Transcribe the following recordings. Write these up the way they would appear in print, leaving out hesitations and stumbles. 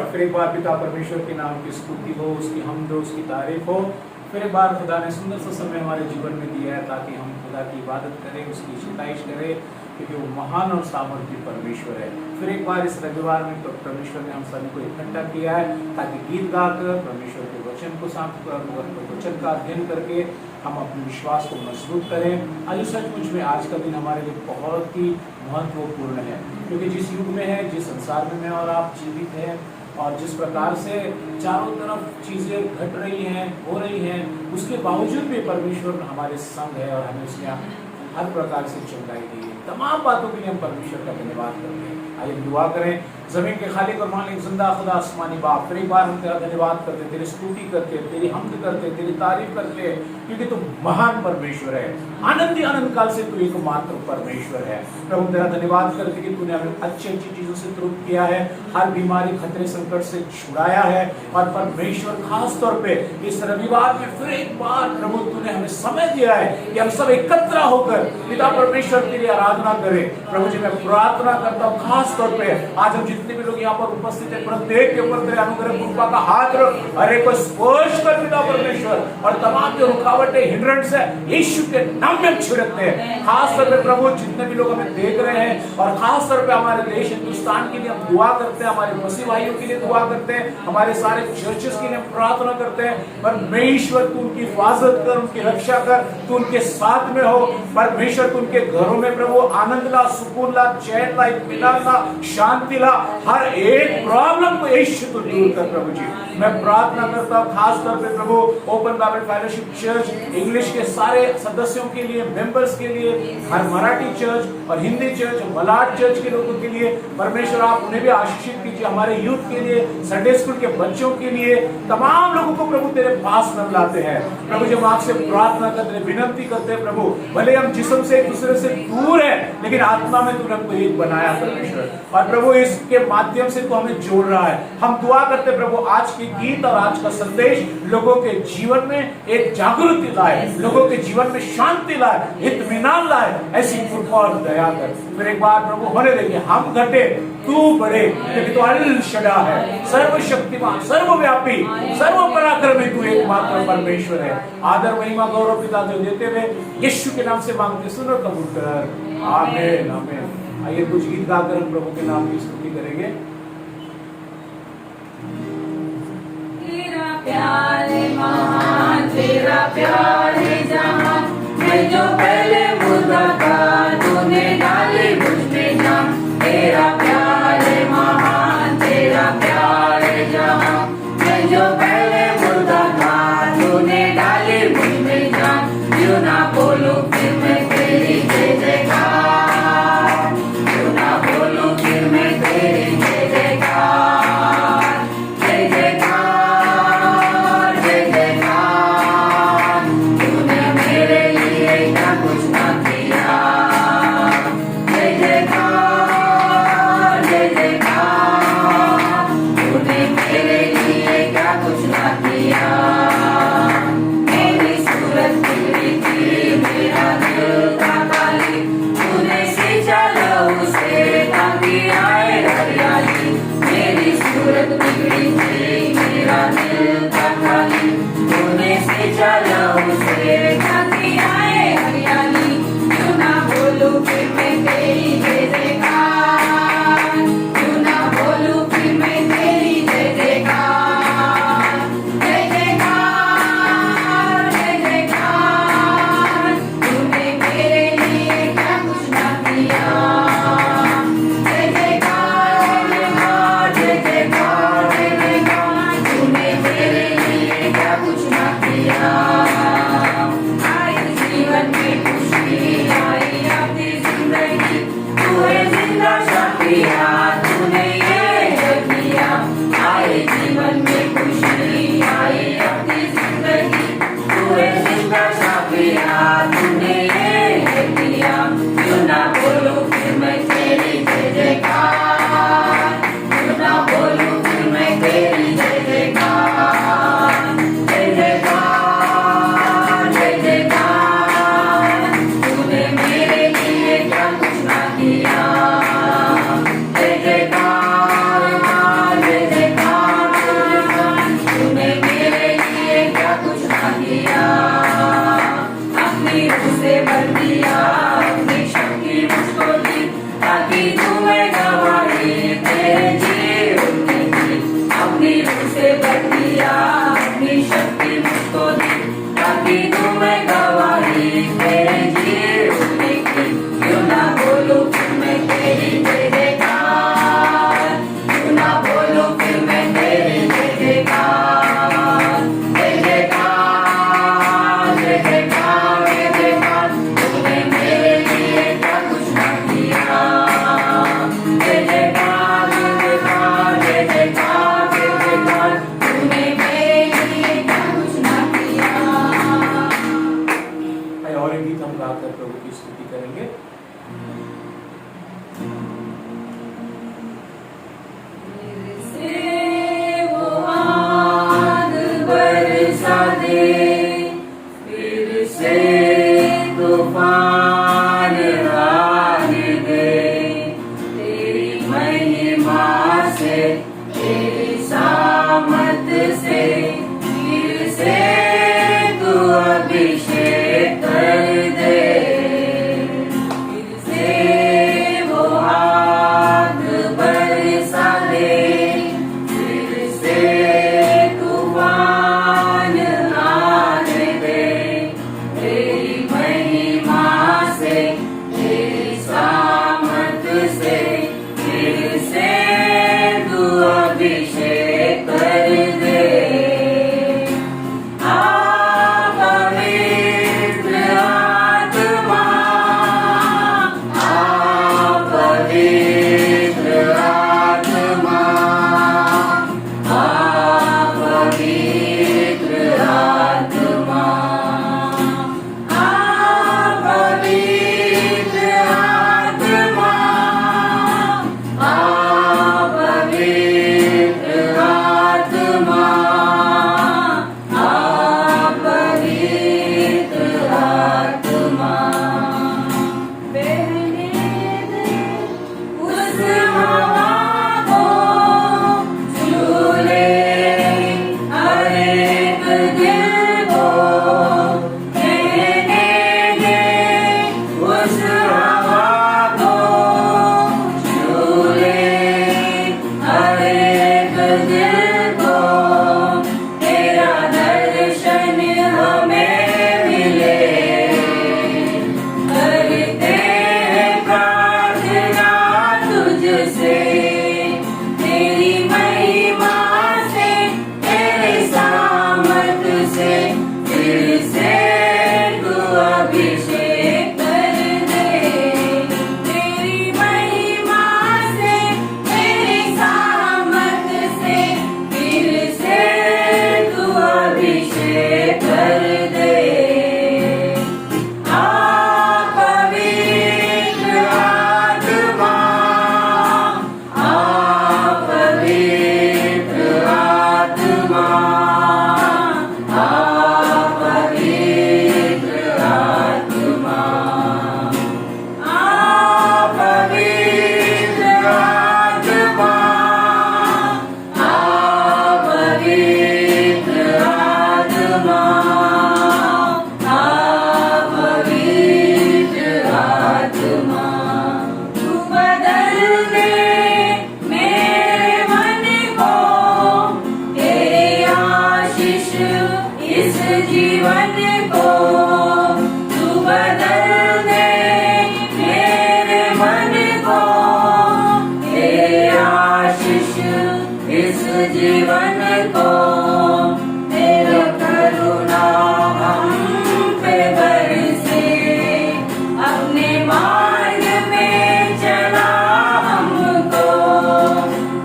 फिर एक बार पिता परमेश्वर के नाम की स्तुति हो, उसकी हमद हो, उसकी तारीफ हो। फिर एक बार खुदा ने सुंदर सा समय हमारे जीवन में दिया है ताकि हम खुदा की इबादत करें, उसकी सिताइश करें, क्योंकि वो महान और सामर्थ्य परमेश्वर है। फिर एक बार इस रविवार में तो परमेश्वर ने हम सभी को इकट्ठा किया है ताकि गीत गाकर परमेश्वर के वचन को वचन का अध्ययन करके हम अपने विश्वास को मजबूत करें। आज सचमुच में आज का दिन हमारे लिए बहुत ही महत्वपूर्ण है, क्योंकि जिस युग में है, जिस संसार में मैं और आप जीवित हैं और जिस प्रकार से चारों तरफ चीजें घट रही हैं, हो रही हैं, उसके बावजूद भी परमेश्वर हमारे संग है और हमें उसने हर प्रकार से चंगाई दी है। तमाम बातों के लिए हम परमेश्वर का धन्यवाद करते हैं। आइए दुआ करें। जमीन के खालिक और मालिक जिंदा खुदा आसमानी बाप, फिर एक बार हम तेरा धन्यवाद करते, तेरी स्तुति करते, तेरी हमद करते, तेरी तारीफ करते, क्योंकि तू महान परमेश्वर है। आनंदी अनंत काल से तू एकमात्र परमेश्वर है। प्रभु तेरा धन्यवाद करते कि तूने हमें अच्छी अच्छी चीजों से तृप्त किया है, हर बीमारी खतरे संकट से छुड़ाया है। और परमेश्वर खास तौर पे इस रविवार में फिर एक बार प्रभु तूने हमें समय दिया है कि हम सब एकत्र होकर पिता परमेश्वर तेरी आराधना करें। प्रभु जी मैं प्रार्थना करता हूँ खास तौर पे आज हम जितने भी लोग यहाँ पर उपस्थित है, प्रत्येक के ऊपर तेरे अनुग्रह कृपा का हाथ रख, हर एक को स्पर्श कर पिता परमेश्वर, और तमाम जो रुकावटें हिंड्रेंस है यीशु के नाम में छिड़कते हैं। खास तौर पे प्रभु जितने भी लोग हमें देख रहे हैं और खास तौर पे हमारे देश हिंदुस्तान के लिए हम दुआ करते हैं, हमारे मसीह भाइयों के लिए दुआ करते हैं, हमारे सारे चर्चेस के लिए प्रार्थना करते हैं। परमेश्वर तू उनकी हिफाजत कर, उनकी रक्षा कर, तू उनके साथ में हो। परमेश्वर तू उनके घरों में प्रभु आनंद ला, सुकून ला, चैन ला, इत्मीनान ला, शांति ला, हर एक प्रॉब्लम को यीशु तो दूर कर। प्रभु जी मैं प्रार्थना करता हूँ खास तौर पे प्रभु open bible fellowship church English के सारे सदस्यों के लिए, मेंबर्स के लिए, हर मराठी चर्च और हिंदी चर्च, मलाड चर्च के लोगों के लिए परमेश्वर आप उन्हें भी आशीषित कीजिए। हमारे यूथ के लिए, संडे स्कूल के बच्चों के लिए, तमाम लोगों को प्रभु तेरे पास में लाते हैं। प्रभु जब आपसे प्रार्थना करते हैं, विनती करते हैं प्रभु, भले हम जिस्म से एक दूसरे से दूर है लेकिन आत्मा में तूने हमको एक बनाया परमेश्वर, और प्रभु इसके माध्यम से तू हमें जोड़ रहा है। हम दुआ करते प्रभु आज के गीत और आज का संदेश लोगों के जीवन में एक जागृति लाए, लोगों के जीवन में शांति लाए, इत्मीनान लाए। ऐसी कृपा और दया कर। फिर एक बार प्रभु होने देंगे, हम घटे तू बढ़े, क्योंकि तू अल शदा है, सर्वशक्तिमान, सर्वव्यापी, सर्व पराक्रमी, तू एकमात्र परमेश्वर है। आदर महिमा गौरव पिता जो देते हुए यीशु के नाम से मांगते सुनो कबूल कर। आमीन आमीन। आइए कुछ गीत गाकर हम प्रभु के नाम की स्तुति करेंगे। तेरा प्यार है महान, तेरा प्यार है जहां, मैं जो पहले मुर्दा था तूने डाली मुझ में जान। तेरा प्यार है महान, तेरा प्यार है जहां, मैं जो पहले मुर्दा था तूने डाली मुझ में जान। क्यों ना बोलूं फिर मैं तेरी जय जयकार, क्यों ना बोलूं फिर मैं तेरी जय जयकार, जय जयकार, जय जयकार। तूने मेरे लिए क्या कुछ ना किया, जय जयकार, जय जयकार। तूने मेरे लिए क्या कुछ ना किया। मेरी सूरत बिगड़ी थी, मेरा दिल था खाली, तूने सींचा लहू से ताकि आए हरियाली। मेरी सूरत बिगड़ी थी, मेरा दिल था खाली, तूने सींचा लहू से ताकि आए हरियाली। क्यों ना बोलूं फिर मैं तेरी जय जयकार, क्यों ना बोलूं फिर मैं तेरी जय जयकार, जय जयकार, जय जयकार। तूने मेरे लिए क्या कुछ ना किया, जय जयकार, जय जयकार, जय जयकार। तूने मेरे लिए क्या कुछ ना किया। दे, फिर से तूफान आने दे। तेरी महिमा से, तेरी सामर्थ से, फिर से तू अभिषेक कर दे। फिर से वो हाथ बरसा दे, फिर से तूफान आने दे। तेरी महिमा से, तेरी सामर्थ से, फिर से तू अभिषेक कर दे। आ पवित्र आत्मा, आ पवित्र आत्मा, आ पवित्र आत्मा, आ पवित्र आत्मा, आ पवित्र आत्मा, आ पवित्र आत्मा। बहने दे उस हवा को, झूले हर एक दिल को। बहने दे उस हवा को, झूले हर एक दिल को। तेरा दर्शन हमें मिले, करते हैं प्रार्थना तुझसे। तेरी महिमा से, तेरे सामर्थ से, फिर से तू अभिषेक कर दे। तेरी महिमा से, तेरी सामर्थ से, फिर से तू अभिषेक कर दे। आ पवित्र आत्मा, आ पवित्र आत्मा, आ पवित्र आत्मा, आ पवित्र आत्मा, आ पवित्र आत्मा, आ पवित्र आत्मा। तू बदल दे मेरे मन को, तेरी आशीष इस जीवन को। तू बदल दे मेरे मन को, तेरी आशीष इस जीवन को। तेरा करुणा हम पे बरसे, अपने मार्ग में चला हमको।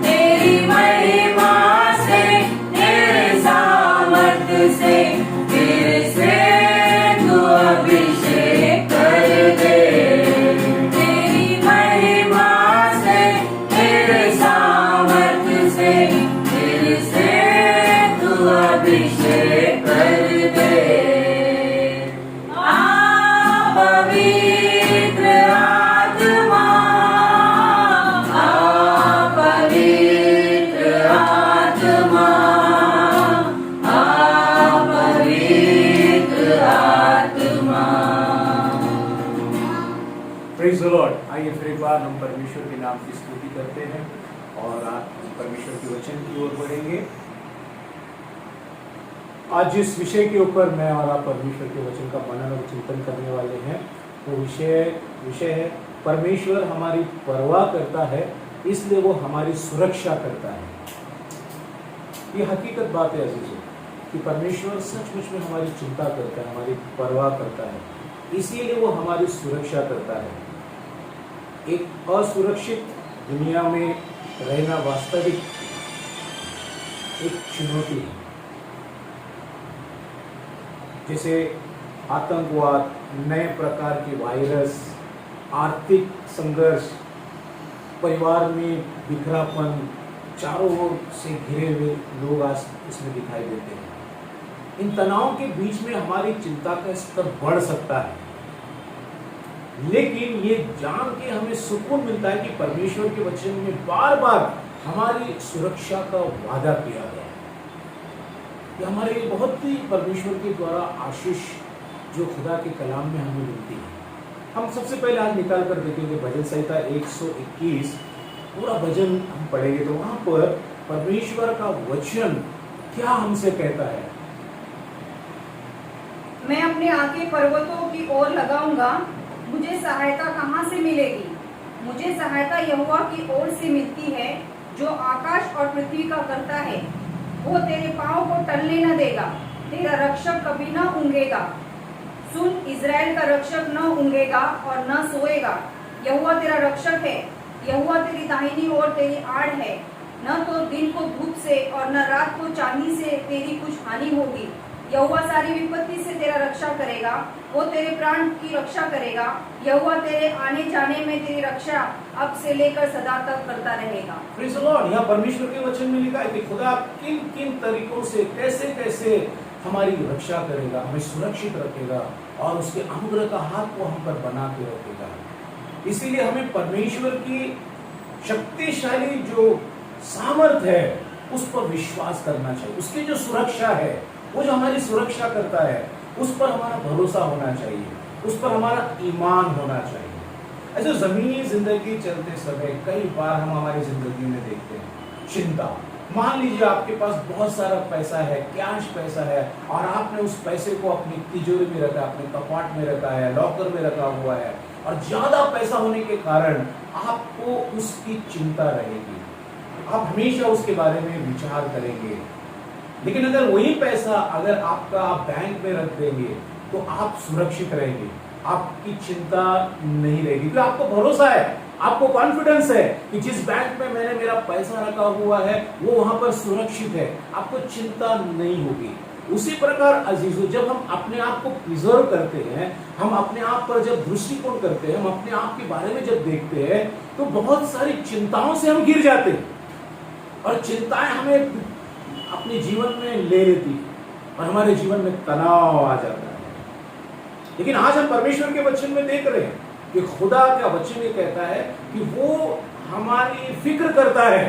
तेरी महिमा से, तेरे सामर्थ से, फिर से तू अभिषेक कर दे। तेरी महिमा से, तेरे सामर्थ से, फिर से तू अभिषेक कर दे। आ पवित्र आत्मा, आ पवित्र आत्मा, आ पवित्र आत्मा। Praise the Lord. आइए फिर एक बार हम परमेश्वर के नाम की स्तुति करते हैं और आज परमेश्वर के वचन की ओर बढ़ेंगे। आज जिस विषय के ऊपर मैं और आप परमेश्वर के वचन का मनन और चिंतन करने वाले हैं, वो विषय है परमेश्वर हमारी परवाह करता है, इसलिए वो हमारी सुरक्षा करता है। ये हकीकत बात है अजीजों कि परमेश्वर सचमुच में हमारी चिंता करता है, हमारी परवाह करता है, इसीलिए वो हमारी सुरक्षा करता है। एक असुरक्षित दुनिया में रहना वास्तविक एक चुनौती है। जैसे आतंकवाद, नए प्रकार के वायरस, आर्थिक संघर्ष, परिवार में बिखरापन, चारों ओर से घिरे हुए लोग आज इसमें दिखाई देते हैं। इन तनाव के बीच में हमारी चिंता का स्तर बढ़ सकता है, लेकिन ये जान के हमें सुकून मिलता है कि परमेश्वर के वचन में बार बार हमारी सुरक्षा का वादा किया गया है। ये हमारे लिए बहुत ही परमेश्वर के द्वारा आशीष जो खुदा के कलाम में हमें मिलती है। हम सबसे पहले आज निकाल कर देखेंगे भजन संहिता 121, पूरा भजन हम पढ़ेंगे तो वहां पर परमेश्वर का वचन क्या हमसे कहता है। मैं अपनी आंखें पर्वतों की ओर लगाऊंगा, मुझे सहायता कहाँ से मिलेगी? मुझे सहायता यहोवा की ओर से मिलती है, जो आकाश और पृथ्वी का करता है। वो तेरे पाँव को टलने न देगा, तेरा रक्षक कभी न ऊँघेगा। सुन, इज़राइल का रक्षक न ऊँघेगा और न सोएगा। यहोवा तेरा रक्षक है, यहोवा तेरी दाहिनी ओर तेरी आड़ है। न तो दिन को धूप से और न रात को चांदी से तेरी कुछ हानि होगी। यहोवा सारी विपत्ति से तेरा रक्षा करेगा, वो तेरे प्राण की रक्षा करेगा। यहोवा तेरे आने जाने में तेरी रक्षा अब से लेकर सदा तक करता रहेगा। Praise the Lord. यहाँ परमेश्वर के वचन में लिखा है कि खुदा किन किन तरीकों से कैसे कैसे हमारी रक्षा करेगा, हमें सुरक्षित रखेगा और उसके अनुग्रह का हाथ को हम पर बना के रखेगा। इसीलिए हमें परमेश्वर की शक्तिशाली जो सामर्थ है उस पर विश्वास करना चाहिए। उसकी जो सुरक्षा है, वो जो हमारी सुरक्षा करता है, उस पर हमारा भरोसा होना चाहिए, उस पर हमारा ईमान होना चाहिए। ऐसे जमीनी जिंदगी चलते समय कई बार हम हमारी जिंदगी में देखते हैं चिंता। मान लीजिए आपके पास बहुत सारा पैसा है, कैश पैसा है, और आपने उस पैसे को अपनी तिजोरी में रखा, अपने कपाट में रखा है, लॉकर में रखा हुआ है, और ज्यादा पैसा होने के कारण आपको उसकी चिंता रहेगी। आप हमेशा उसके बारे में विचार करेंगे। लेकिन अगर वही पैसा अगर आपका आप बैंक में रख देंगे तो आप सुरक्षित रहेंगे, आपकी चिंता नहीं रहेगी, क्योंकि आपको भरोसा है, आपको कॉन्फिडेंस है कि जिस बैंक में मैंने मेरा पैसा रखा हुआ है वो वहां पर सुरक्षित है, आपको चिंता नहीं होगी। उसी प्रकार अजीजों, जब हम अपने आप को प्रिजर्व करते हैं, हम अपने आप पर जब दृष्टिकोण करते हैं, हम अपने आप के बारे में जब देखते हैं, तो बहुत सारी चिंताओं से हम गिर जाते हैं और चिंताएं हमें अपने जीवन में ले लेती और हमारे जीवन में तनाव आ जाता है। लेकिन आज हम परमेश्वर के वचन में देख रहे हैं कि खुदा का वचन ये कहता है कि वो हमारी फिक्र करता है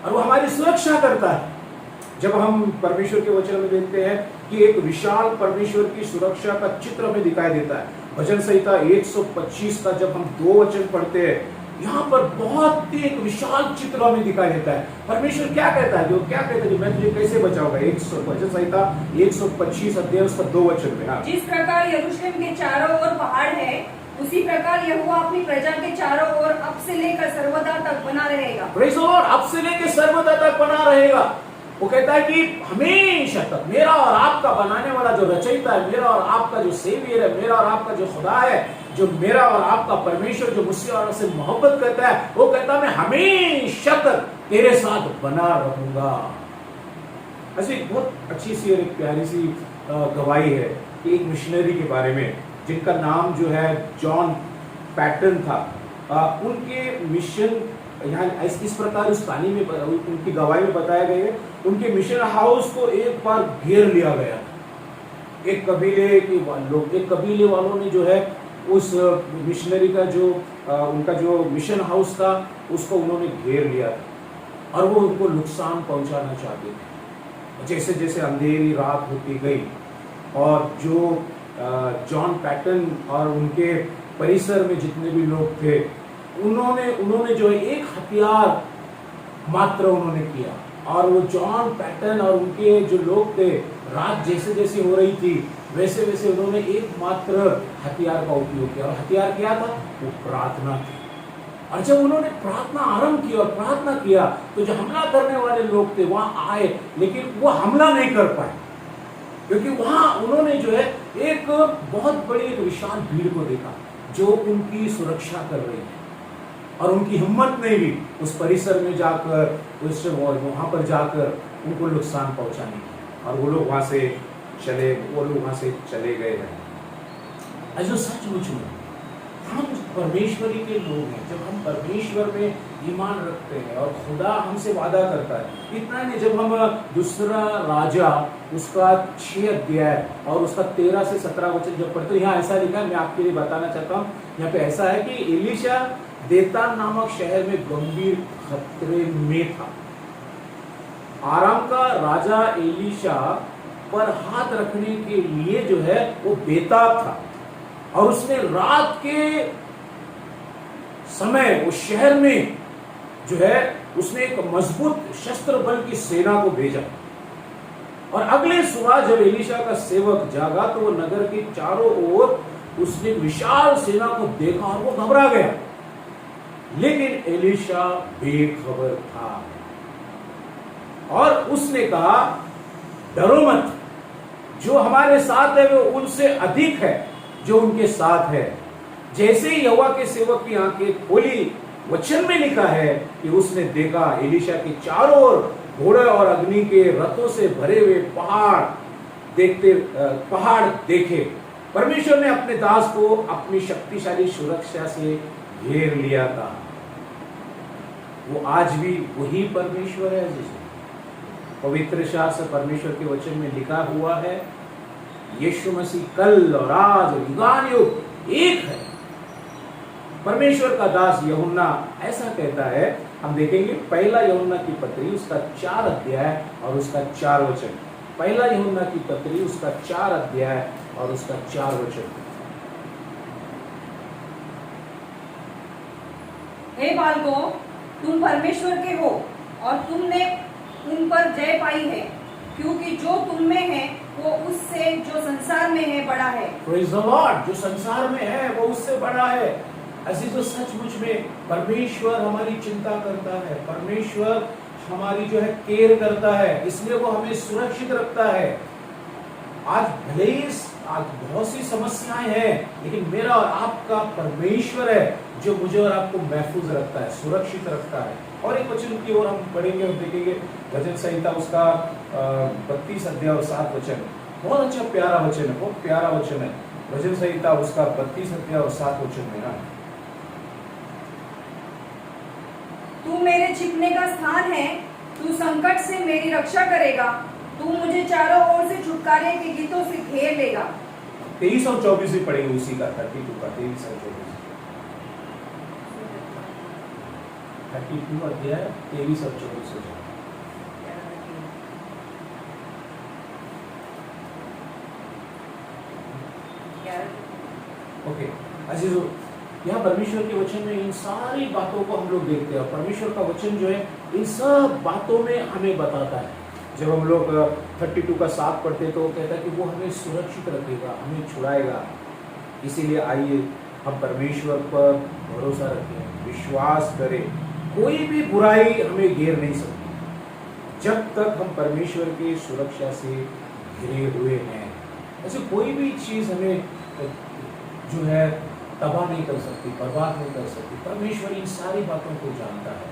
और वो हमारी सुरक्षा करता है। जब हम परमेश्वर के वचन में देखते हैं कि एक विशाल परमेश्वर की सुरक्षा का चित्र हमें दिखाई देता है। भजन संहिता 125 का जब हम 2 वचन पढ़ते हैं, यहाँ पर बहुत ही एक विशाल चित्र हमें दिखाई देता है। परमेश्वर क्या कहता है, जो क्या कहता है, मैं तुझे कैसे बचाऊंगा। भजन संहिता 125 अध्याय उसका 2 वचन में। जिस प्रकार यरूशलेम के चारों ओर पहाड़ है, उसी प्रकार यहोवा अपनी प्रजा के चारों ओर अब से लेकर सर्वदा तक बना रहेगा। Praise the Lord. अब से लेकर सर्वदा तक बना रहेगा। वो कहता है कि हमेशा तक मेरा और आपका बनाने वाला जो रचयिता है, मेरा और आपका जो सेवियर है, मेरा और आपका जो खुदा है, जो मेरा और आपका परमेश्वर जो मुझसे और से मोहब्बत करता है, वो कहता है मैं हमेशा तक तेरे साथ बना रहूंगा। ऐसी बहुत अच्छी सी और एक प्यारी सी गवाही है कि एक मिशनरी के बारे में जिनका नाम जो है जॉन पैटन था। उनके मिशन यहाँ इस प्रकार उस कहानी में उनकी गवाही में बताया गया है। उनके मिशन हाउस को एक बार घेर लिया गया। एक कबीले वालों ने जो है उस मिशनरी का जो उनका जो मिशन हाउस था उसको उन्होंने घेर लिया था और वो उनको नुकसान पहुंचाना चाहते थे। जैसे जैसे अंधेरी रात होती गई और जो जॉन पैटन और उनके परिसर में जितने भी लोग थे, उन्होंने जो एक हथियार मात्र उन्होंने किया, और वो जॉन पैटन और उनके जो लोग थे, रात जैसे जैसे हो रही थी वैसे वैसे उन्होंने एकमात्र हथियार का उपयोग किया, और हथियार क्या था, वो प्रार्थना थी। और जब उन्होंने प्रार्थना आरंभ की और प्रार्थना किया तो जो हमला करने वाले लोग थे वहां आए, लेकिन वो हमला नहीं कर पाए, क्योंकि वहां उन्होंने जो है एक बहुत बड़ी एक विशाल भीड़ को देखा जो उनकी सुरक्षा कर रही है, और उनकी हिम्मत नहीं हुई उस परिसर में जाकर वहां पर जाकर उनको नुकसान पहुंचाने की, और वो लोग वहां से चले गए हैं। जो सचमुच में हम परमेश्वरी के लोग हैं, जब हम परमेश्वर में ईमान रखते हैं और खुदा हमसे वादा करता है। इतना नहीं, जब हम दूसरा राजा उसका 6 अध्याय और उसका 13 से 17 वचन जब पढ़ते, यहाँ ऐसा लिखा है, मैं आपके लिए बताना चाहता हूँ। यहाँ पे ऐसा है कि एलीशा देतान नामक शहर में गंभीर खतरे में था। आराम का राजा एलीशा पर हाथ रखने के लिए जो है वो बेताब था और उसने रात के समय उस शहर में जो है उसने एक मजबूत शस्त्र बल की सेना को भेजा और अगले सुबह जब एलीशा का सेवक जागा तो वो नगर के चारों ओर उसने विशाल सेना को देखा और वो घबरा गया, लेकिन एलीशा बेखबर था और उसने कहा, डरो मत, जो हमारे साथ है वो उनसे अधिक है जो उनके साथ है। जैसे ही यहोवा के सेवक की आंखें खोली, वचन में लिखा है कि उसने देखा एलीशा के चारों ओर घोड़े और अग्नि के रथों से भरे हुए पहाड़ देखे। परमेश्वर ने अपने दास को अपनी शक्तिशाली सुरक्षा से घेर लिया था। वो आज भी वही परमेश्वर है जिसे पवित्र शास्त्र परमेश्वर के वचन में लिखा हुआ है, यीशु मसीह कल और आज युगानुयुग एक है। परमेश्वर का दास यूहन्ना ऐसा कहता है, हम देखेंगे पहला यूहन्ना की पत्री उसका 4 अध्याय और उसका 4 वचन। पहला यूहन्ना की पत्री उसका 4 अध्याय और उसका 4 वचन। हे बालकों, तुम परमेश्वर के हो और तुमने उन पर जय पाई है, क्योंकि जो तुम में है वो उससे जो संसार में है बड़ा है। Praise the Lord. जो संसार में है वो उससे बड़ा है। ऐसी जो सचमुच में परमेश्वर हमारी चिंता करता है, परमेश्वर हमारी जो है केयर करता है, इसलिए वो हमें सुरक्षित रखता है। आज भले ही आज बहुत सी समस्याएं हैं, लेकिन मेरा और आपका परमेश्वर है जो मुझे और आपको महफूज रखता है, सुरक्षित रखता है। और एक वचन की ओर हम पढ़ेंगे और देखेंगे, भजन संहिता उसका 32 अध्याय और 7 वचन। बहुत अच्छा प्यारा वचन है, बहुत प्यारा वचन है। भजन संहिता उसका 32 अध्याय और 7 वचन में ना, तू मेरे छिपने का स्थान है, तू संकट से मेरी रक्षा करेगा, तू मुझे चारों ओर से छुटकारे के गीतों से घेर लेगा। 23 और 24 भी पढ़ेंगे उसी का, 32 का 23 और 24। 32 अध्याय 23 और 24 वचन। ओके अजीजों, यहाँ परमेश्वर के वचन में इन सारी बातों को हम लोग देखते हैं और परमेश्वर का वचन जो है इन सब बातों में हमें बताता है। जब हम लोग 32 का 7 पढ़ते तो वो कहता है कि वो हमें सुरक्षित रखेगा, हमें छुड़ाएगा। इसीलिए आइए हम परमेश्वर पर भरोसा रखें, विश्वास करें। कोई भी बुराई हमें घेर नहीं सकती जब तक हम परमेश्वर की सुरक्षा से घिरे हुए हैं। ऐसे कोई भी चीज हमें जो है तबाह नहीं कर सकती, बर्बाद नहीं कर सकती। परमेश्वर इन सारी बातों को जानता है।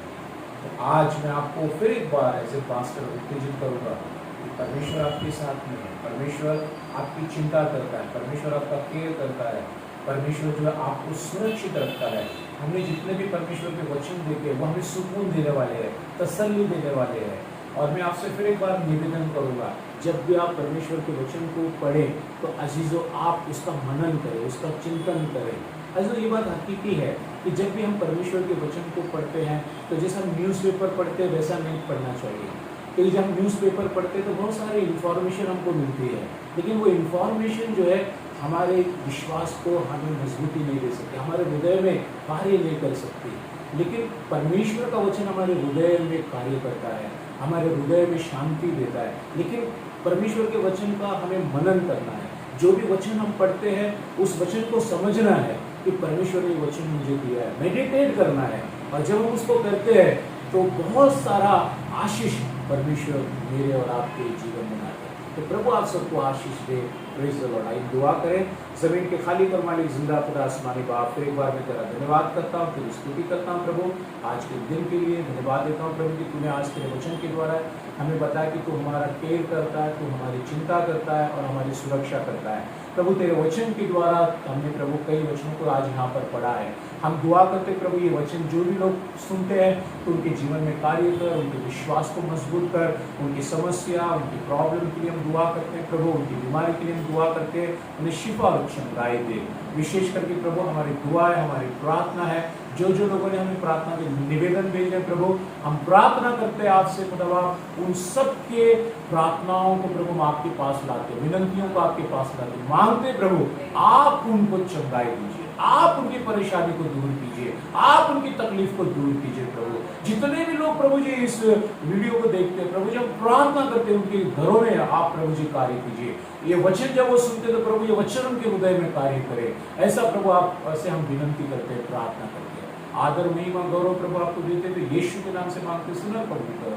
तो आज मैं आपको फिर एक बार ऐसे पास्टर उत्तेजित करूंगा कि परमेश्वर आपके साथ में है, परमेश्वर आपकी चिंता करता है, परमेश्वर आपका केयर करता है, परमेश्वर जो है आपको सुरक्षित रखता है। हमने जितने भी परमेश्वर के वचन देखे वो हमें सुकून देने वाले हैं, तसल्ली देने वाले हैं। और मैं आपसे फिर एक बार निवेदन करूंगा, जब भी आप परमेश्वर के वचन को पढ़ें तो अजीजों आप उसका मनन करें, उसका चिंतन करें। अजीजों ये बात हकीकी है कि जब भी हम परमेश्वर के वचन को पढ़ते हैं तो जैसा हम न्यूज़पेपर पढ़ते हैं वैसा नहीं पढ़ना चाहिए। क्योंकि जब हम न्यूज़पेपर पढ़ते हैं तो बहुत सारी इन्फॉर्मेशन हमको मिलती है, लेकिन वो इन्फॉर्मेशन जो है हमारे विश्वास को हमें मजबूती नहीं दे सकती, हमारे हृदय में कार्य नहीं कर सकती। लेकिन परमेश्वर का वचन हमारे हृदय में कार्य करता है, हमारे हृदय में शांति देता है। लेकिन परमेश्वर के वचन का हमें मनन करना है। जो भी वचन हम पढ़ते हैं उस वचन को समझना है कि परमेश्वर ने वचन मुझे दिया है, मेडिटेट करना है। और जब हम उसको करते हैं तो बहुत सारा आशीष परमेश्वर मेरे और आपके जीवन में आता है। तो प्रभु आप सबको आशीष दे। Praise the Lord. आइए दुआ करें। जमीन के खाली कर मालिक जिंदा खुदा आसमानी बाप, फिर एक बार मैं तेरा धन्यवाद करता हूँ, तेरी स्तुति करता हूँ प्रभु आज के दिन के लिए। धन्यवाद देता हूँ प्रभु कि तूने आज तेरे वचन के द्वारा हमें बता कि तू हमारा केयर करता है, तू हमारी चिंता करता है और हमारी सुरक्षा करता है। प्रभु तेरे वचन के द्वारा हमने प्रभु कई वचनों को आज यहाँ पर पढ़ा है। हम दुआ करते प्रभु ये वचन जो भी लोग सुनते हैं तो उनके जीवन में कार्य कर, उनके विश्वास को मजबूत कर, उनकी समस्या, उनकी प्रॉब्लम के लिए हम दुआ करते हैं प्रभु, उनकी बीमारी के लिए हम दुआ करते हैं, उन्हें शिफा और क्षमताएं दे। विशेष करके प्रभु हमारी दुआ है, हमारी प्रार्थना है, जो लोगों ने हमें प्रार्थना के निवेदन भेजे प्रभु, हम प्रार्थना करते हैं आपसे खुदावंद उन सब के प्रार्थनाओं को प्रभु हम आपके पास लाते, विनंतियों को आपके पास लाते, मांगते प्रभु आप उनको चंगाई दीजिए, आप उनकी परेशानी को दूर कीजिए, आप उनकी तकलीफ को दूर कीजिए प्रभु। जितने भी लोग प्रभु जी इस वीडियो को देखते हैं प्रभु जी, हम प्रार्थना करते हैं उनके घरों में आप प्रभु जी कार्य कीजिए। ये वचन जब वो सुनते तो प्रभु ये वचन उनके हृदय में कार्य करे, ऐसा प्रभु आप से हम विनंती करते हैं, प्रार्थना करते हैं। आदर महिमा गौरव प्रभु आपको देते, तो यीशु के नाम से मांगते, सुना पवित्र